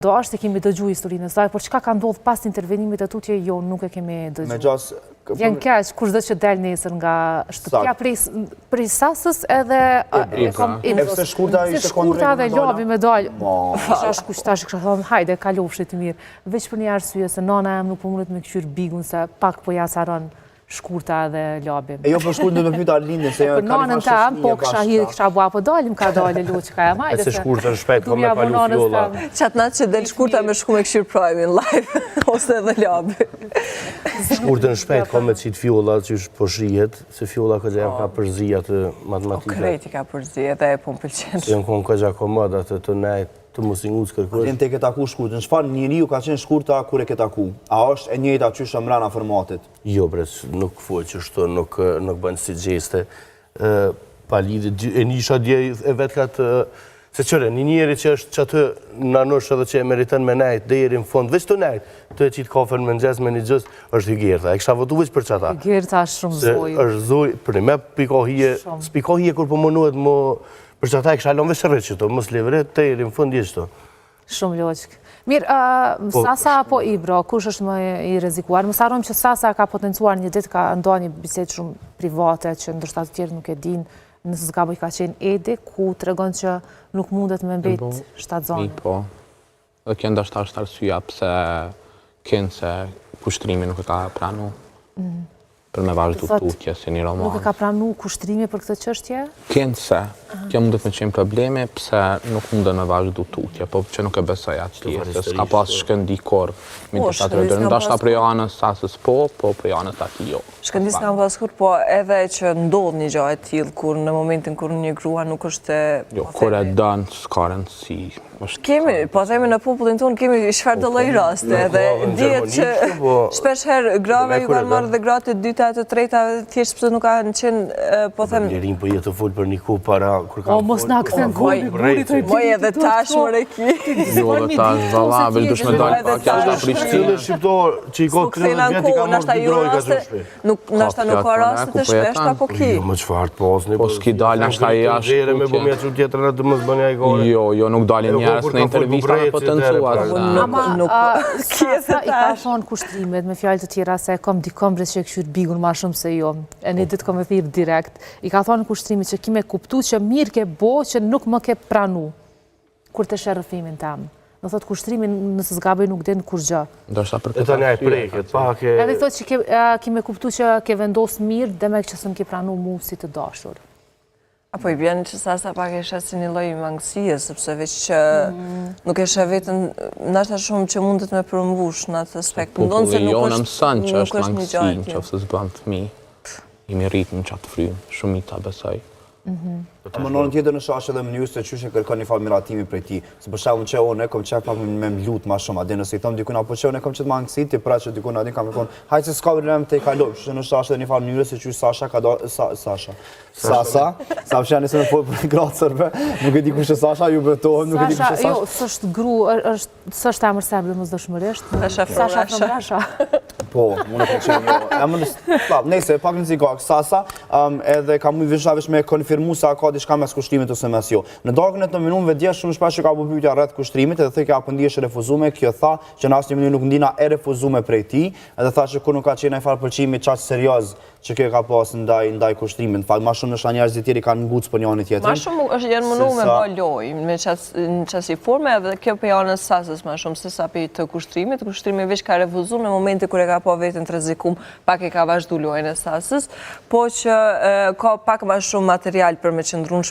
Do është e kemi dëgju historinë e saj, por çka ka ndodhur pas intervenimit aty që jo nuk e kemi dëgju. Vjen keq kushdo që del nesër nga shtëpia prej Sasës edhe se shkurta dhe labi me dal. Tash kisha thonë hajde kalofshi të mirë. Veç për një arsye se nana jam nuk po mundet me kqyr bigun se pak po ja saron shkurta dhe labi. E jo për shkurtën do të pyeta Lindën se për nanën tam, po kisha bua po dalim ka dalë luçka e hajde. Se shkurtën shpejt ka me kalu fjolla. Çat natë që del shkurta me shku me kqyr Prime live ose edhe labi. Shkurtën shpejt ka me qitë fjolla që është po shihet, se fjolla këtë jam ka përzija të matematikë. Kreti ka përzija dhe e po më pëlqen. Se jënë konë këgja komoda të nejtë, të mos i ngucë kërkush. Në te ke taku shkurtën, çfarë njeriu ka qenë shkurta kur e ke taku? A është e njëjta qysh mbrana formatit? Jo bre, nuk foj që shto, nuk bënë si gjeste. Pa lidhë, e nisha dje e vetë ka të... Se qëre, një njeri që është që atë nanosh edhe që e meritën me nejtë, dhe jeri në fond, veç të nejtë, të e qitë kafen me nxes me një gjës, është Higerta. E kësha votu veç për që ata. Higerta është shumë zoj. është zoj, për një me pikohije, s'pikohije kur përmonuet më... Për që ata e kësha lon veç rrët që to, mos levret, të jeri në fond jeshtë to. Shumë logjik. Mirë, Sasa apo Ibro, kush është më i rrezikuar? Mos harrojmë që Sasa ka potencuar një ditë, ka ndonë një bisedë shumë private, që ndoshta të tjerë nuk e dinë, nëse s'gaboj ka qenë Edi, ku tregon që nuk mundet me mbet shtatzoni. Po, dhe kjo ndoshta është arsyeja pse kënë se kushtrimi nuk e ka pranu. Për me vazhdu tutje si një roman. Nuk e ka pranu kushtrimi për këtë çështje? Kënë se, kjo mundet me qenë probleme pse nuk mundet me vazhdu tutje, po që nuk e besoj atë se s'ka pas shkëndi kor. Ndoshta për janës Sasës po për janës ati jo. Shkëndis s'kam pasur, po edhe që ndodh një gjë e tillë kur në momentin kur një grua nuk është jo, kur e dënë s'ka rëndësi. Kemi, po themi në popullin tonë kemi çfarëdo lloj raste edhe dihet që shpesh herë grave ju kanë marrë dhe gratë të dyta të treta thjesht pse nuk kanë qenë po them Blerin po jetë të fol për një kohë para kur ka. O mos na kthen goli burit të moj edhe tash more ki. Jo edhe tash valla vel dush me dal pak jashtë Prishtinës. Shqiptar që i ka 30 vjet i ka marrë drogë ka shumë. Nuk ndoshta nuk ka raste të shpeshta po ki. Jo më çfarë posni. Po s'ki dal ndoshta jashtë. Me bëmja çu tjetër në të mos bëni ai gol. Jo, nuk dalin njerëz në intervista me potencuar. Nuk Sasa i ka thonë kushtrimet me fjalë të tjera se kam dikombre që e këshyr bigun ma shumë se jo. E një ditë kam e thirr direkt. I ka thonë kushtrimet që kime kuptu që mirë ke bo që nuk më ke pranu kur të shërëfimin tam. Në thotë kushtrimin nëse s'gaboj nuk den kur gjë. Ndoshta për këtë tani ai preket, pak e. Edhe thotë që kime kuptu që ke vendos mirë dhe me që s'm ke pranu mu si të dashur. Apo i bjen që Sasa pak e shes si një lloj mangësie, sepse veç që nuk e sheh veten ndoshta shumë që mundet me përmbush në atë aspekt. Ndonë se nuk është mëson që është mangësi, nëse s'bën fëmijë. I merrit në çat frym, shumica besoj. Më në tjetër në shashë dhe mënyrë se qyshe kërkon një farë miratimi prej ti. Se për shembull që unë kom qef pak me mlut ma shumë, adhe nëse i thom dikun apo që unë kom qëtë ma angësit, ti pra që dikun adhe kam e konë, hajtë se s'ka problem të i kaloj, që në shashë dhe një farë mënyrë se qysh Sasha ka do... Sasa, sa përshë janë nëse me folë për gratësërve, nuk e di kush e Sasha, ju betohem, nuk e di kush e Sasha. Jo, s'është gru, s'është emër serbe domosdoshmërisht. Rasha. Po, unë e qenë jo. Nëse, pak në zikak, Sasa, edhe ka mu i vishavesh me konfirmu sa ka diçka mes kushtrimit ose mes jo. Në darkën e të minutëve dje shumë shpesh që ka pyetja rreth kuштrimit edhe thë ka pëndjesh refuzume, kjo tha që në asnjë mënyrë nuk ndina e refuzume prej tij, edhe tha që kur nuk ka qenë ai farë pëlqimi çaq serioz që kjo ka pas ndaj kuштrimit. Në fakt më shumë në njerëz të tjerë kanë nguc për njëri tjetrin. Më shumë është janë munduar me bë lojë me çasi forme edhe kjo për janës Sasës më shumë se sa për të kushtrimit. Kushtrimit veç ka refuzuar në momentin kur e ka pa veten të rrezikum, pak e ka vazhdu lojën e Sasës, po që ka pak më shumë material për me qëndruar